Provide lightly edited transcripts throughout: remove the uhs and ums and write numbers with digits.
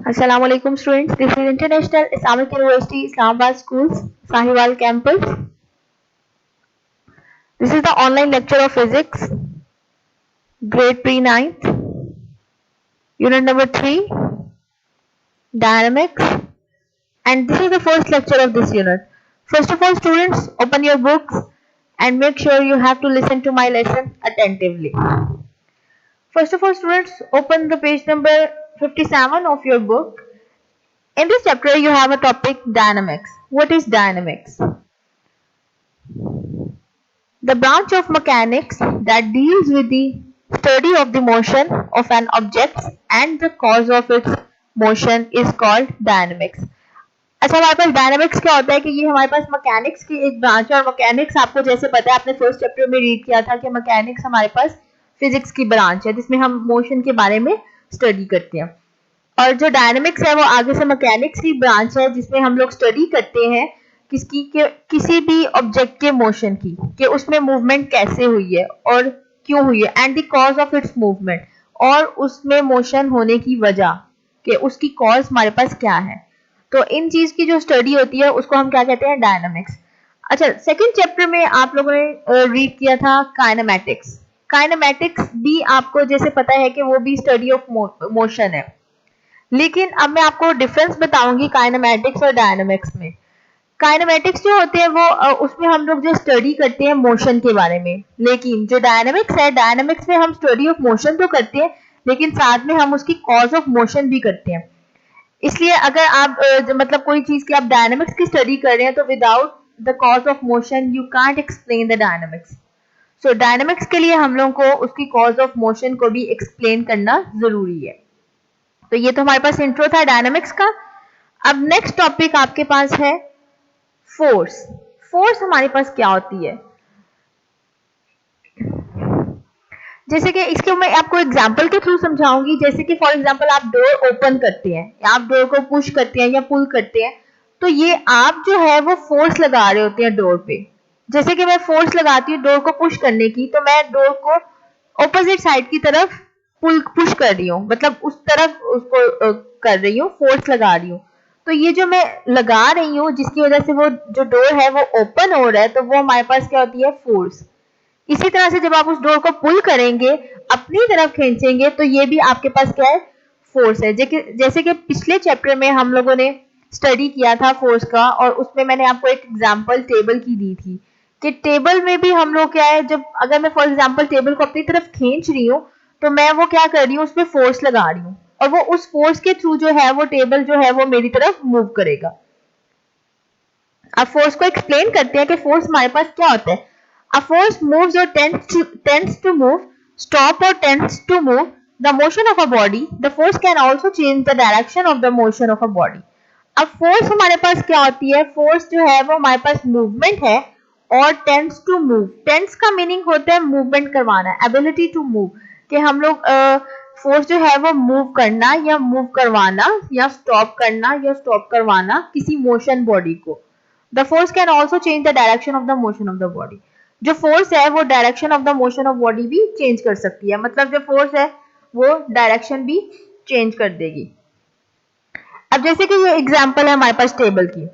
Assalamualaikum students. This is International Islamic University Islamabad Schools Sahiwal campus. This is the online lecture of physics, grade pre-9th, unit number 3, dynamics, and this is the first lecture of this unit. First of all, students, open your books and make sure you have to listen to my lesson attentively. First of all, students, open the page number 57 of your book. In this chapter, you have a topic dynamics. What is dynamics? The branch of mechanics that deals with the study of the motion of an object and the cause of its motion is called dynamics. अच्छा, हमारे पास dynamics क्या होता है कि ये हमारे पास mechanics की एक ब्रांच है और मैकेनिक्स आपको जैसे पता है आपने फर्स्ट चैप्टर में रीड किया था कि मैकेनिक्स हमारे पास फिजिक्स की ब्रांच है जिसमें हम मोशन के बारे में स्टडी करते हैं और जो डायनामिक्स है वो आगे से मैकेनिक्स की ब्रांच है जिसमें हम लोग स्टडी करते हैं किसी भी ऑब्जेक्ट के मोशन की कि उसमें मूवमेंट कैसे हुई है और क्यों हुई है and the cause of its movement और उसमें मोशन होने की वजह कि उसकी कॉज हमारे पास क्या है। तो इन चीज की जो स्टडी होती है उसको हम क्या कहते हैं डायनामिक्स। अच्छा, सेकंड चैप्टर में आप लोगों ने रीड किया था काइनेमैटिक्स। काइनेमैटिक्स भी आपको जैसे पता है कि वो भी स्टडी ऑफ मोशन है, लेकिन अब मैं आपको डिफरेंस बताऊंगी काइनेमैटिक्स और डायनामिक्स में। काइनेमैटिक्स जो होते हैं वो उसमें हम लोग जो स्टडी करते हैं मोशन के बारे में, लेकिन जो डायनामिक्स है डायनामिक्स में हम स्टडी ऑफ मोशन तो करते हैं लेकिन साथ में हम उसकी कॉज ऑफ मोशन भी करते हैं। इसलिए अगर आप मतलब कोई चीज की आप डायनामिक्स की स्टडी कर रहे हैं तो without the cause of motion you can't explain the dynamics. So dynamics के लिए हम लोग को उसकी कॉज ऑफ मोशन को भी एक्सप्लेन करना जरूरी है। तो ये तो हमारे पास इंट्रो था डायनामिक्स का। अब नेक्स्ट टॉपिक आपके पास है फोर्स। फोर्स हमारे पास क्या होती है, जैसे कि इसके मैं आपको एग्जांपल के थ्रू समझाऊंगी। जैसे कि फॉर एग्जांपल आप डोर ओपन करते हैं या आप डोर को पुश करते हैं या पुल करते हैं, तो ये आप जो है वो फोर्स लगा रहे होते हैं डोर पे। जैसे कि मैं फोर्स लगाती हूँ डोर को पुश करने की, तो मैं डोर को ऑपोजिट साइड की तरफ पुश कर रही हूँ, मतलब उस तरफ उसको कर रही हूँ, फोर्स लगा रही हूँ। तो ये जो मैं लगा रही हूँ जिसकी वजह से वो जो डोर है वो ओपन हो रहा है, तो वो हमारे पास क्या होती है फोर्स। इसी तरह से जब आप उस डोर को पुल करेंगे, अपनी तरफ खींचेंगे, तो ये भी आपके पास क्या है फोर्स है। जैसे कि पिछले चैप्टर में हम लोगों ने स्टडी किया था फोर्स का और उसमें मैंने आपको एक एग्जांपल टेबल की दी थी कि टेबल में भी हम लोग क्या है, जब अगर मैं फॉर एग्जांपल टेबल को अपनी तरफ खींच रही हूँ तो मैं वो क्या कर रही हूँ उसमें फोर्स लगा रही हूँ और वो उस फोर्स के थ्रू जो है वो टेबल जो है वो मेरी तरफ मूव करेगा। अब फोर्स को एक्सप्लेन करते हैं कि फोर्स हमारे पास क्या होता है। A force moves or tends to move, stop or tends to move the motion of a body. The force can also change the direction of the motion of a body. अब force हमारे पास क्या होती है, force जो है वो हमारे पास movement है और टेंड्स टू मूव। टेंड्स का मीनिंग होता है मूवमेंट करवाना, एबिलिटी टू मूव, कि हम लोग फोर्स जो है वो मूव करना या मूव करवाना या स्टॉप करवाना किसी मोशन बॉडी को। The force can also change the direction of the motion of the body. जो फोर्स है वो direction of the motion of body भी चेंज कर सकती है, मतलब जो फोर्स है वो डायरेक्शन भी चेंज कर देगी। अब जैसे कि ये एग्जांपल है हमारे पास टेबल की।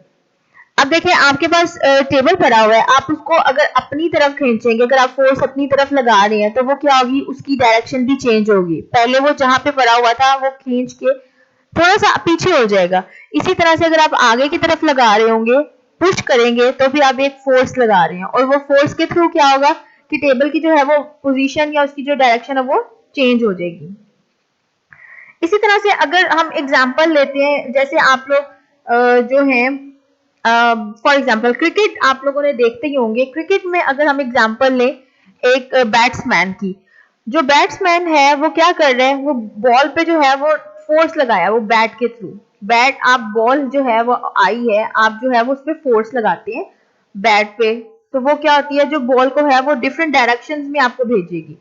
अब देखिए आपके पास टेबल पड़ा हुआ है, आप उसको अगर अपनी तरफ खींचेंगे, अगर आप फोर्स अपनी तरफ लगा रहे हैं तो वो क्या होगी, उसकी डायरेक्शन भी चेंज होगी। पहले वो जहां पे पड़ा हुआ था वो खींच के थोड़ा सा पीछे हो जाएगा। इसी तरह से अगर आप आगे की तरफ लगा रहे होंगे, पुश करेंगे, तो भी आप एक फोर्स लगा रहे हैं और वो फोर्स के थ्रू क्या होगा कि टेबल की जो है वो पोजीशन या उसकी जो डायरेक्शन है वो चेंज हो जाएगी। इसी तरह से अगर हम एग्जांपल लेते हैं, जैसे आप लोग जो हैं फॉर एग्जांपल क्रिकेट आप लोगों ने देखते ही होंगे। क्रिकेट में अगर हम एग्जांपल लें एक बैट्समैन की, जो बैट्समैन है वो क्या कर रहे हैं, वो बॉल पे जो है वो फोर्स लगाया वो बैट के थ्रू। बैट आप बॉल जो है वो आई है, आप जो है वो उस पर फोर्स लगाते हैं बैट पे, तो वो क्या होती है, जो बॉल को है वो डिफरेंट डायरेक्शंस में आपको भेजेगी।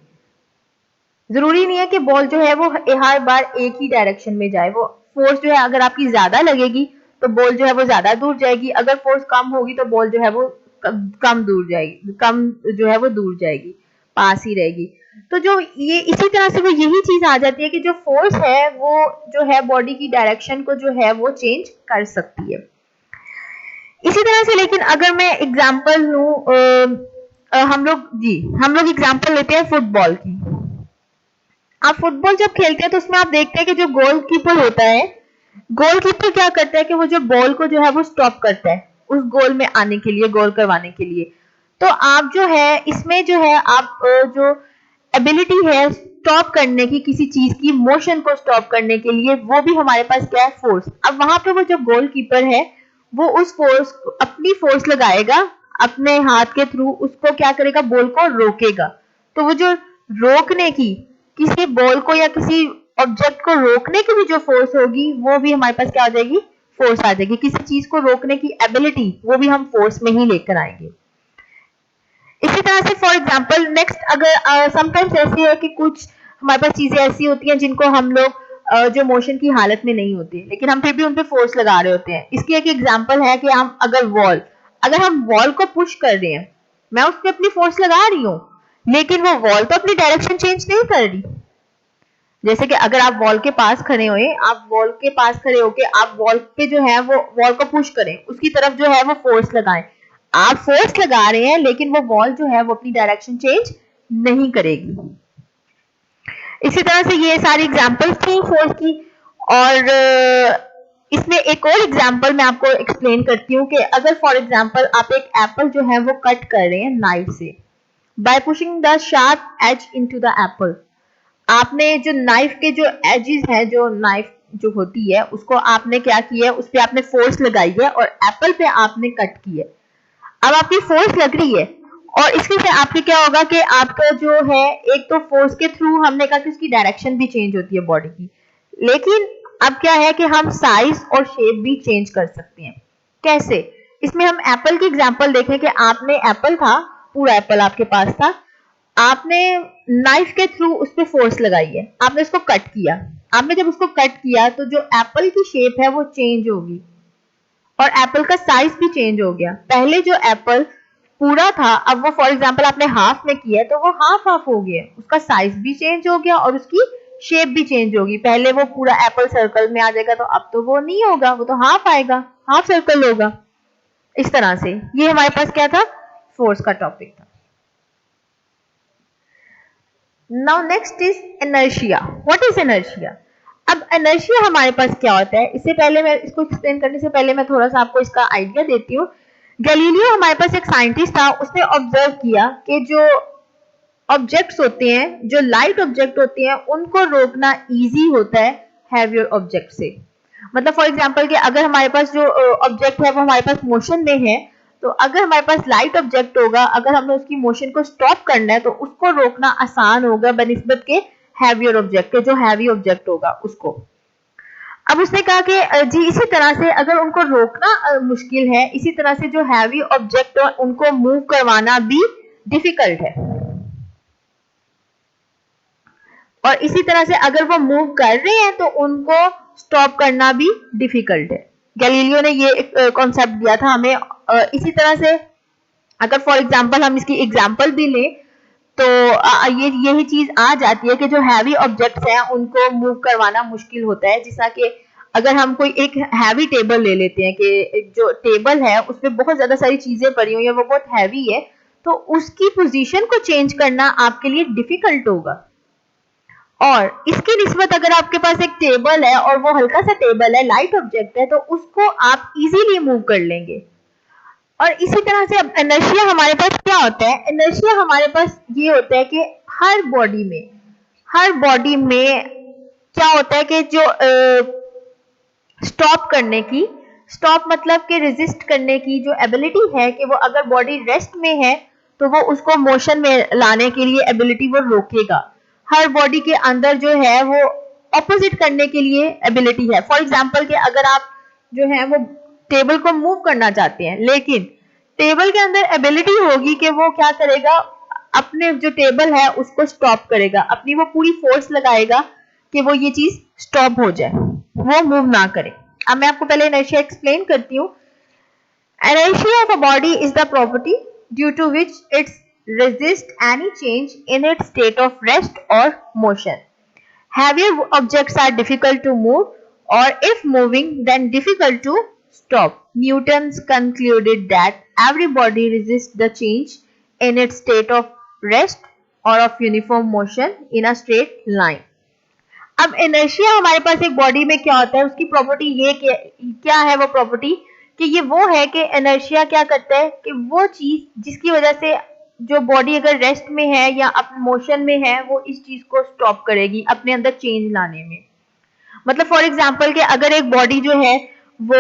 जरूरी नहीं है कि बॉल जो है वो हर बार एक ही डायरेक्शन में जाए। वो फोर्स जो है अगर आपकी ज्यादा लगेगी तो बॉल जो है वो ज्यादा दूर जाएगी, अगर फोर्स कम होगी तो बॉल जो है वो कम दूर जाएगी, कम जो है वो दूर जाएगी, पास ही रहेगी। तो जो ये इसी तरह से वो यही चीज आ जाती है कि जो फोर्स है वो जो है बॉडी की डायरेक्शन को जो है वो चेंज कर सकती है। इसी तरह से लेकिन अगर मैं एग्जांपल लूं, हम लोग एग्जांपल लेते हैं फुटबॉल की। आप फुटबॉल जब खेलते हैं तो उसमें आप देखते हैं कि जो गोलकीपर होता है, गोलकीपर क्या करता है कि वो जो बॉल को जो है वो स्टॉप करता है उस गोल में आने के लिए, गोल करवाने के लिए। तो आप जो है इसमें जो है आप जो एबिलिटी है स्टॉप करने की, किसी चीज की मोशन को स्टॉप करने के लिए, वो भी हमारे पास क्या है, फोर्स। अब वहां पे वो जो गोलकीपर है वो उस फोर्स, अपनी फोर्स लगाएगा अपने हाथ के थ्रू, उसको क्या करेगा, बॉल को रोकेगा। तो वो जो रोकने की, किसी बॉल को या किसी ऑब्जेक्ट को रोकने की भी जो फोर्स होगी वो भी हमारे पास क्या आ जाएगी, फोर्स आ जाएगी। किसी चीज को रोकने की एबिलिटी वो भी हम फोर्स में ही लेकर आएंगे। इसी तरह से फॉर एग्जांपल नेक्स्ट, अगर समटाइम्स ऐसी है कि कुछ हमारे पास चीजें ऐसी होती हैं जिनको हम लोग जो मोशन की हालत में नहीं होती लेकिन हम फिर भी उन पे फोर्स लगा रहे होते हैं। इसकी एक एग्जांपल है कि हम अगर हम वॉल को पुश कर रहे हैं, मैं उस पर अपनी फोर्स लगा रही हूँ लेकिन वो वॉल तो अपनी डायरेक्शन चेंज नहीं कर रही। जैसे कि अगर आप वॉल के पास खड़े हुए, आप वॉल के पास खड़े होके आप वॉल पे जो है वो वॉल को पुश करें, उसकी तरफ जो है वो फोर्स लगाएं। आप फोर्स लगा रहे हैं लेकिन वो वॉल जो है वो अपनी डायरेक्शन चेंज नहीं करेगी। इसी तरह से ये सारी एग्जांपल्स थी फोर्स की। और इसमें एक और एग्जांपल मैं आपको एक्सप्लेन करती हूँ कि अगर फॉर एग्जांपल आप एक एप्पल जो है वो कट कर रहे हैं नाइफ से, by pushing the sharp edge into the apple. आपने जो नाइफ के जो एजेस है, जो नाइफ जो होती है उसको आपने क्या किया है, उस पे आपने फोर्स लगाई है और एप्पल पे आपने कट की है। अब आपकी फोर्स लग रही है और इसके से आपके क्या होगा कि आपका जो है, एक तो फोर्स के थ्रू हमने कहा कि उसकी डायरेक्शन भी चेंज होती है बॉडी की, लेकिन अब क्या है कि हम साइज और शेप भी चेंज कर सकते हैं। कैसे? इसमें हम एप्पल की एग्जांपल देखें कि आपने एप्पल था, पूरा एप्पल आपके पास था, आपने नाइफ के थ्रू उस पर फोर्स लगाई है, आपने उसको कट किया। आपने जब उसको कट किया तो जो एप्पल की शेप है वो चेंज होगी और एप्पल का साइज भी चेंज हो गया। पहले जो एप्पल पूरा था, अब वो फॉर एग्जांपल आपने हाफ में किया तो वो हाफ हाफ हो गया, उसका साइज भी चेंज हो गया और उसकी शेप भी चेंज होगी। पहले वो पूरा एप्पल सर्कल में आ जाएगा तो अब तो वो नहीं होगा, वो तो हाफ आएगा, हाफ सर्कल होगा। इस तरह से ये हमारे पास क्या था, फोर्स का टॉपिक था। Now next is inertia. What is inertia? अब इनर्शिया हमारे पास क्या होता है, इससे पहले मैं इसको एक्सप्लेन करने से पहले मैं थोड़ा सा आपको इसका आइडिया देती हूँ। गैलीलियो हमारे पास एक साइंटिस्ट था, उसने ऑब्जर्व किया कि जो ऑब्जेक्ट्स होते हैं, जो लाइट ऑब्जेक्ट होते हैं, उनको रोकना इजी होता है हैवियर ऑब्जेक्ट से। मतलब फॉर एग्जांपल कि अगर हमारे पास जो ऑब्जेक्ट है वो हमारे पास मोशन में है, तो अगर हमारे पास लाइट ऑब्जेक्ट होगा, अगर हमें उसकी मोशन को स्टॉप करना है तो उसको रोकना आसान होगा बनिस्बत के हैवियर ऑब्जेक्ट के, जो हैवी ऑब्जेक्ट होगा उसको। अब उसने कहा कि जी इसी तरह से अगर उनको रोकना मुश्किल है, इसी तरह से जो हैवी ऑब्जेक्ट है उनको मूव करवाना भी डिफिकल्ट है, और इसी तरह से अगर वो मूव कर रहे हैं तो उनको स्टॉप करना भी डिफिकल्ट है। गैलीलियो ने ये कॉन्सेप्ट दिया था हमें। इसी तरह से अगर फॉर एग्जांपल हम इसकी एग्जांपल भी लें तो ये यही चीज आ जाती है कि जो हैवी ऑब्जेक्ट्स हैं उनको मूव करवाना मुश्किल होता है। जैसा कि अगर हम कोई एक हैवी टेबल ले लेते हैं कि जो टेबल है उस पर बहुत ज्यादा सारी चीजें पड़ी हुई है, वो बहुत हैवी है, तो उसकी पोजीशन को चेंज करना आपके लिए डिफिकल्ट होगा। और इसकी निस्बत अगर आपके पास एक टेबल है और वो हल्का सा टेबल है, लाइट ऑब्जेक्ट है, तो उसको आप इजीली मूव कर लेंगे। और इसी तरह से अब इनर्शिया हमारे पास क्या होता है, इनर्शिया हमारे पास ये होता है कि हर बॉडी में क्या होता है कि जो स्टॉप करने की, स्टॉप मतलब कि रेजिस्ट करने की जो एबिलिटी है, कि वो अगर बॉडी रेस्ट में है तो वो उसको मोशन में लाने के लिए एबिलिटी वो रोकेगा। हर बॉडी के अंदर जो है वो ऑपोजिट करने के लिए एबिलिटी है। फॉर एग्जांपल कि अगर आप जो है वो टेबल को मूव करना चाहते हैं, लेकिन टेबल के अंदर एबिलिटी होगी कि वो क्या करेगा, अपने जो टेबल है उसको स्टॉप करेगा, अपनी वो पूरी फोर्स लगाएगा कि वो ये चीज स्टॉप हो जाए, वो मूव ना करे। अब मैं आपको पहले इनर्शिया एक्सप्लेन करती हूँ। Inertia of a body is the property due to which its resist any change in its state of rest or motion. Heavier objects are difficult to move, or if moving, then difficult to stop. Newton concluded that every body resists the change in its state of rest or of uniform motion in a straight line. अब inertia हमारे पास एक body में क्या होता है, उसकी property ये क्या है, वो प्रॉपर्टी कि ये वो है कि इनर्शिया क्या करता है कि वो चीज जिसकी वजह से जो बॉडी अगर रेस्ट में है या मोशन में है वो इस चीज को स्टॉप करेगी अपने अंदर चेंज लाने में। मतलब फॉर एग्जांपल कि अगर एक बॉडी जो है वो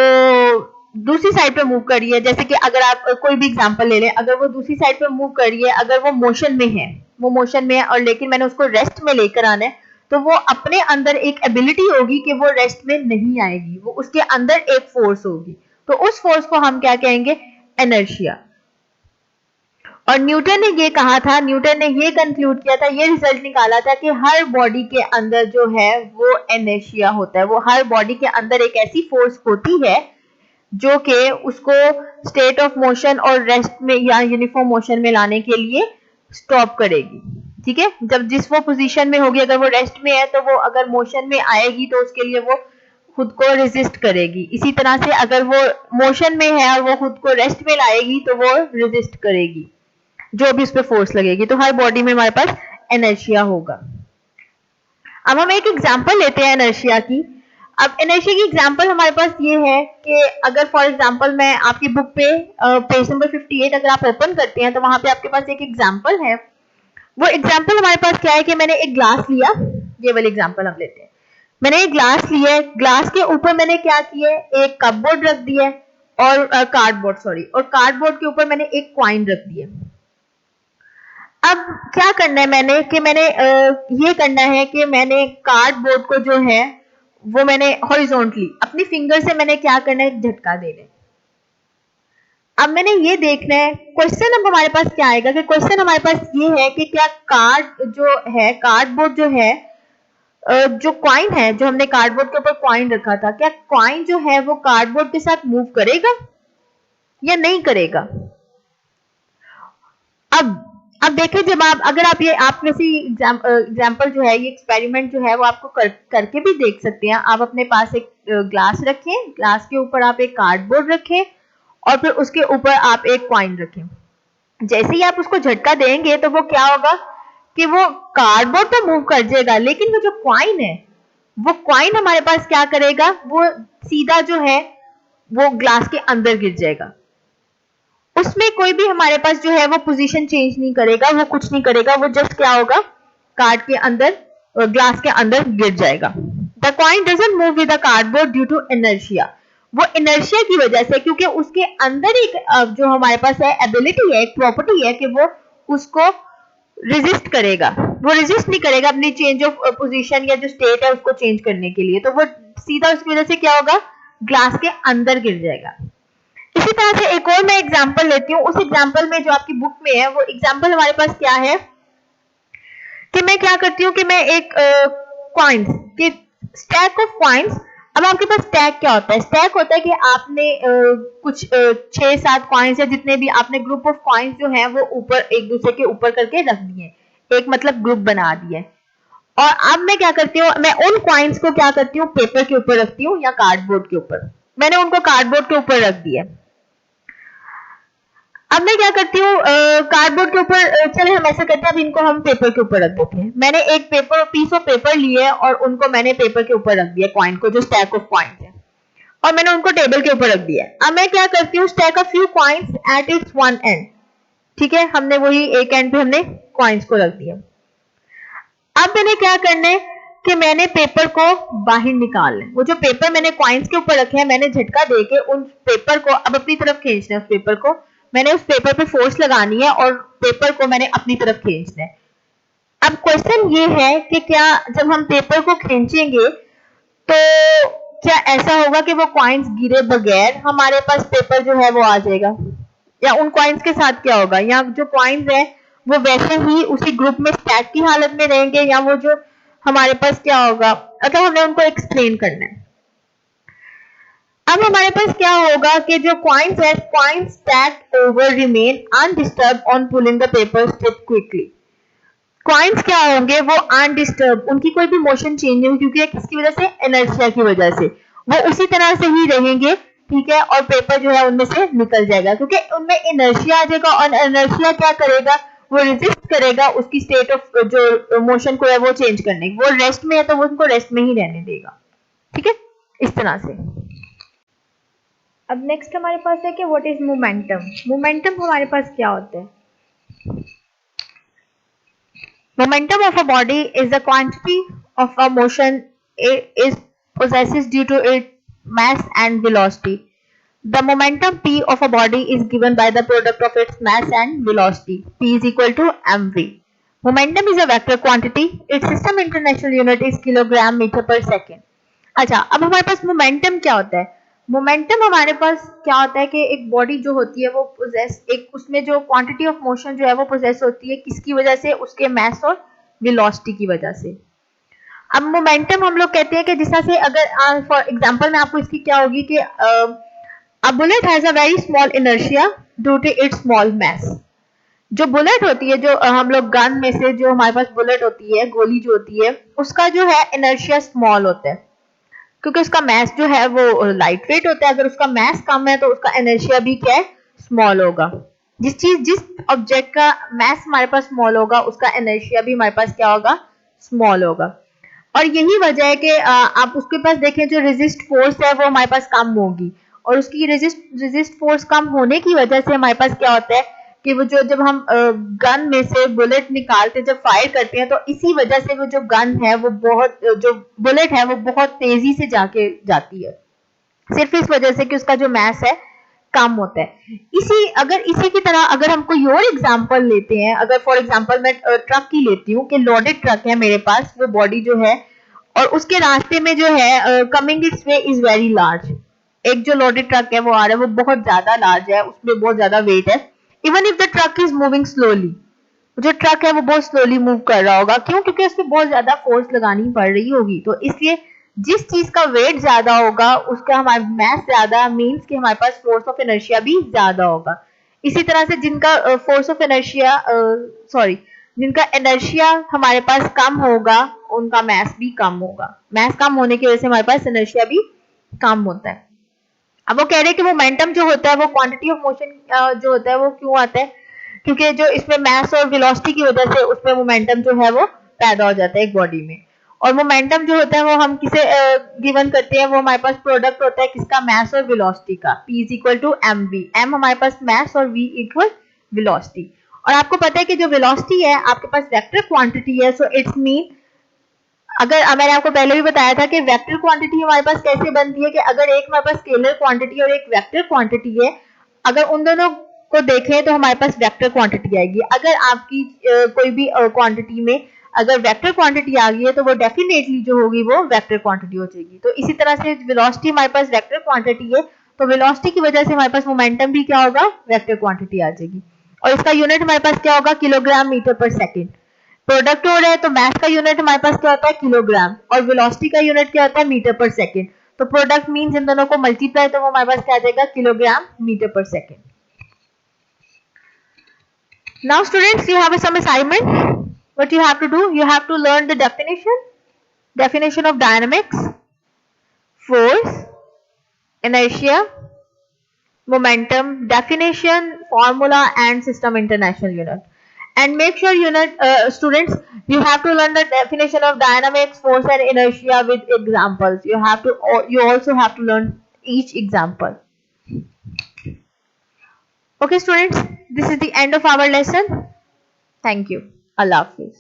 दूसरी साइड पे मूव कर रही है, जैसे कि अगर आप कोई भी एग्जांपल ले लें, अगर वो दूसरी साइड पे मूव कर रही है, अगर वो मोशन में है और लेकिन मैंने उसको रेस्ट में लेकर आना है, तो वो अपने अंदर एक एबिलिटी होगी कि वो रेस्ट में नहीं आएगी, वो उसके अंदर एक फोर्स होगी, तो उस फोर्स को हम क्या कहेंगे, इनर्शिया। और न्यूटन ने ये कहा था, न्यूटन ने ये कंक्लूड किया था, ये रिजल्ट निकाला था कि हर बॉडी के अंदर जो है वो इनर्शिया होता है, वो हर बॉडी के अंदर एक ऐसी फोर्स होती है जो कि उसको स्टेट ऑफ मोशन और रेस्ट में या यूनिफॉर्म मोशन में लाने के लिए स्टॉप करेगी। ठीक है, जब जिस वो पोजीशन में होगी, अगर वो रेस्ट में है तो वो अगर मोशन में आएगी तो उसके लिए वो खुद को रेजिस्ट करेगी। इसी तरह से अगर वो मोशन में है और वो खुद को रेस्ट में लाएगी तो वो रेजिस्ट करेगी जो भी उस पर फोर्स लगेगी। तो हर बॉडी में हमारे पास इनर्शिया होगा। अब हम एक एग्जांपल लेते हैं इनर्शिया की। अब इनर्शिया की एग्जांपल हमारे पास ये है कि अगर फॉर एग्जांपल मैं आपकी बुक पे पेज नंबर 58 अगर आप ओपन करते हैं तो वहां पे आपके पास एक एग्जांपल है। वो एग्जांपल हमारे पास क्या है कि मैंने एक ग्लास लिया, ये वाली एग्जांपल हम लेते हैं। मैंने एक ग्लास लिया है, ग्लास के ऊपर मैंने क्या किया है, एक कपबोर्ड रख दिया है और कार्डबोर्ड के ऊपर मैंने एक कॉइन रख दिया। अब क्या करना है मैंने कि मैंने ये करना है कि मैंने कार्डबोर्ड को जो है वो मैंने हॉरिजॉन्टली अपनी फिंगर से मैंने क्या करना है, झटका देना है। अब मैंने ये देखना है क्वेश्चन अब हमारे पास क्या आएगा कि क्वेश्चन हमारे पास ये है कि क्या कार्डबोर्ड जो है जो कॉइन है, जो हमने कार्डबोर्ड के ऊपर कॉइन रखा था, क्या कॉइन जो है वो कार्डबोर्ड के साथ मूव करेगा या नहीं करेगा। अब देखिए, जब अगर आप वैसे एग्जाम्पल जो है, ये एक्सपेरिमेंट जो है वो आपको करके भी देख सकते हैं। आप अपने पास एक ग्लास रखें, ग्लास के ऊपर आप एक कार्डबोर्ड रखें और फिर उसके ऊपर आप एक कॉइन रखें। जैसे ही आप उसको झटका देंगे तो वो क्या होगा कि वो कार्डबोर्ड तो मूव कर जाएगा, लेकिन वो जो कॉइन है, वो कॉइन हमारे पास क्या करेगा, वो सीधा जो है वो ग्लास के अंदर गिर जाएगा। उसमें कोई भी हमारे पास जो है वो पोजीशन चेंज नहीं करेगा, वो कुछ नहीं करेगा, वो जस्ट क्या होगा, कार्ड के अंदर ग्लास के अंदर गिर जाएगा। The coin doesn't move with the cardboard due to inertia. वो इनर्शिया की वजह से, क्योंकि उसके अंदर एक जो हमारे पास है एबिलिटी है, एक प्रॉपर्टी है कि वो उसको रेजिस्ट करेगा, वो रेजिस्ट नहीं करेगा अपनी चेंज ऑफ पोजीशन या जो स्टेट है उसको चेंज करने के लिए, तो वो सीधा उसकी वजह से क्या होगा, ग्लास के अंदर गिर जाएगा। इसी तरह से एक और मैं एग्जांपल लेती हूँ। उस एग्जांपल में जो आपकी बुक में है वो एग्जांपल हमारे पास क्या है कि मैं क्या करती हूँ कि मैं एक कॉइन्स के स्टैक ऑफ कॉइन्स। अब आपके पास स्टैक क्या होता है, स्टैक होता है कि आपने कुछ 6-7 कॉइन्स या जितने भी आपने ग्रुप ऑफ कॉइन्स जो है वो ऊपर एक दूसरे के ऊपर करके रख दिए, एक मतलब ग्रुप बना दिए। और अब मैं क्या करती हूँ, मैं उन कॉइन्स को क्या करती हूँ, पेपर के ऊपर रखती हूँ या कार्डबोर्ड के ऊपर। मैंने उनको कार्डबोर्ड के ऊपर रख दिया। अब मैं क्या करती हूँ, कार्डबोर्ड के ऊपर, चले हम ऐसा करते हैं, अब इनको हम पेपर के ऊपर रख देते हैं। मैंने एक पीस ऑफ पेपर लिए और उनको मैंने पेपर के ऊपर रख दिया, कॉइन को, जो स्टैक ऑफ कॉइन्स है, और मैंने उनको टेबल के ऊपर रख दिया। अब मैं क्या करती हूँ, stack a few coins at its one and. ठीक है, हमने वही एक एंड पे हमने कॉइन्स को रख दिया। अब मैंने क्या करना है कि मैंने पेपर को बाहर निकालना है। वो जो पेपर मैंने कॉइन्स के ऊपर रखे हैं, मैंने झटका देके उन पेपर को अब अपनी तरफ खींचना है। उस पेपर को मैंने उस पेपर पे फोर्स लगानी है और पेपर को मैंने अपनी तरफ खींचना है। अब क्वेश्चन ये है कि क्या जब हम पेपर को खींचेंगे तो क्या ऐसा होगा कि वो कॉइन्स गिरे बगैर हमारे पास पेपर जो है वो आ जाएगा, या उन कॉइन्स के साथ क्या होगा, या जो कॉइन्स है वो वैसे ही उसी ग्रुप में स्टैक की हालत में रहेंगे, या वो जो हमारे पास क्या होगा, अगर हमने उनको एक्सप्लेन करना है। अब हमारे पास क्या होगा कि जो कॉइन्स है, coins stacked over remain undisturb on pulling the paper strip quickly. Coins क्या होंगे, वो अनडिस्टर्ब, उनकी कोई भी मोशन चेंज नहीं होगी, क्योंकि किसकी वजह से, इनर्शिया की वजह से वो उसी तरह से ही रहेंगे, ठीक है, और पेपर जो है उनमें से निकल जाएगा, क्योंकि उनमें इनर्शिया आ जाएगा, और इनर्शिया क्या करेगा, वो रेजिस्ट करेगा उसकी स्टेट ऑफ जो मोशन को है वो चेंज करने की। वो रेस्ट में है तो वो उनको रेस्ट में ही रहने देगा, ठीक है, इस तरह से। अब नेक्स्ट हमारे पास है कि व्हाट इज मोमेंटम। मोमेंटम हमारे पास क्या होता है? Momentum of a body is the quantity of a motion it is possesses due to its mass and velocity. The momentum p of a body is given by the product of its mass and velocity. P is equal to mv. Momentum is a vector quantity. Its system international unit is kilogram meter per second. अच्छा, अब हमारे पास momentum क्या होता है? Momentum हमारे पास क्या होता है कि एक बॉडी जो होती है वो पोजेस, एक उसमें जो क्वांटिटी ऑफ मोशन जो है वो पोजेस होती है, किसकी वजह से? उसके मास और वेलोसिटी की वजह से। अब मोमेंटम हम लोग कहते हैं कि जिस तरह से, अगर फॉर एग्जांपल में आपको इसकी क्या होगी कि a bullet has a very small inertia due to its small mass. जो बुलेट होती है, जो हम लोग गन में से जो हमारे पास बुलेट होती है, गोली जो होती है, उसका जो है इनर्शिया स्मॉल होता है, क्योंकि उसका मास जो है वो लाइट वेट होता है। अगर उसका मास कम है तो उसका इनर्शिया भी क्या है, स्मॉल होगा। जिस ऑब्जेक्ट का मास हमारे पास स्मॉल होगा, उसका इनर्शिया भी हमारे पास क्या होगा, स्मॉल होगा। और यही वजह है कि आप उसके पास देखें, जो रेजिस्ट फोर्स है वो हमारे पास कम होगी, और उसकी रेजिस्ट फोर्स कम होने की वजह से हमारे पास क्या होता है कि वो जो जब हम गन में से बुलेट निकालते, जब फायर करते हैं, तो इसी वजह से वो जो गन है वो बहुत, जो बुलेट है वो बहुत तेजी से जाके जाती है, सिर्फ इस वजह से कि उसका जो मास है कम होता है। इसी की तरह अगर हम कोई और एग्जांपल लेते हैं, अगर फॉर एग्जांपल मैं ट्रक की लेती हूँ कि लोडेड ट्रक है मेरे पास, वो बॉडी जो है, और उसके रास्ते में जो है coming it's way is very large. एक जो लोडेड ट्रक है वो आ रहा है, वो बहुत ज्यादा लार्ज है, उसमें बहुत ज्यादा वेट है। Even if the truck is moving slowly, जो ट्रक है वो बहुत स्लोली मूव कर रहा होगा, क्यों? क्योंकि उसमें बहुत ज्यादा फोर्स लगानी पड़ रही होगी। तो इसलिए जिस चीज का वेट ज्यादा होगा, उसका हमारा मास ज्यादा मीन्स कि हमारे पास फोर्स ऑफ इनर्शिया भी ज्यादा होगा। इसी तरह से जिनका फोर्स ऑफ इनर्शिया सॉरी जिनका इनर्शिया हमारे पास कम होगा, उनका मास भी कम होगा। मास कम होने की वजह से हमारे पास इनर्शिया भी कम होता है। अब वो कह रहे हैं कि मोमेंटम जो होता है वो क्वांटिटी ऑफ मोशन जो होता है वो क्यों आता है? क्योंकि जो इसमें मास और वेलोसिटी की वजह से उसमें मोमेंटम जो है वो पैदा हो जाता है एक बॉडी में। और मोमेंटम जो होता है वो हम किसे गिवन करते हैं? वो हमारे पास प्रोडक्ट होता है किसका? मास और वेलोसिटी का। P is equal to M V. M हमारे पास मास और V इक्वल वेलोसिटी। और आपको पता है कि जो वेलोसिटी है आपके पास वेक्टर क्वांटिटी है, सो इट्स मीन, अगर मैंने आपको पहले भी बताया था कि वेक्टर क्वांटिटी हमारे पास कैसे बनती है, कि अगर एक हमारे पास स्केलर क्वांटिटी और एक वेक्टर क्वांटिटी है, अगर उन दोनों को देखें तो हमारे पास वेक्टर क्वांटिटी आएगी। अगर आपकी कोई भी क्वांटिटी में अगर वेक्टर क्वांटिटी आ गई है तो वो डेफिनेटली जो होगी वो वेक्टर क्वांटिटी हो जाएगी। तो इसी तरह से वेलोसिटी हमारे पास वेक्टर क्वांटिटी है, तो वेलोसिटी की वजह से हमारे पास मोमेंटम भी क्या होगा? वेक्टर क्वांटिटी आ जाएगी। और इसका यूनिट हमारे पास क्या होगा? किलोग्राम मीटर पर सेकेंड। प्रोडक्ट हो रहा है तो मास का यूनिट हमारे पास क्या होता है? किलोग्राम। और वेलोसिटी का यूनिट क्या होता है? मीटर पर सेकेंड। तो प्रोडक्ट मीन्स इन दोनों को मल्टीप्लाई, तो वो हमारे पास क्या आ जाएगा? किलोग्राम मीटर पर second. Now students, you have some assignment. What you have to do? You have to learn the definition of dynamics, force, inertia, momentum, definition, formula, and system international unit. And make sure students, you have to learn the definition of dynamics, force, and inertia with examples. You also have to learn each example. Okay, students, this is the end of our lesson. Thank you. Allah Hafiz.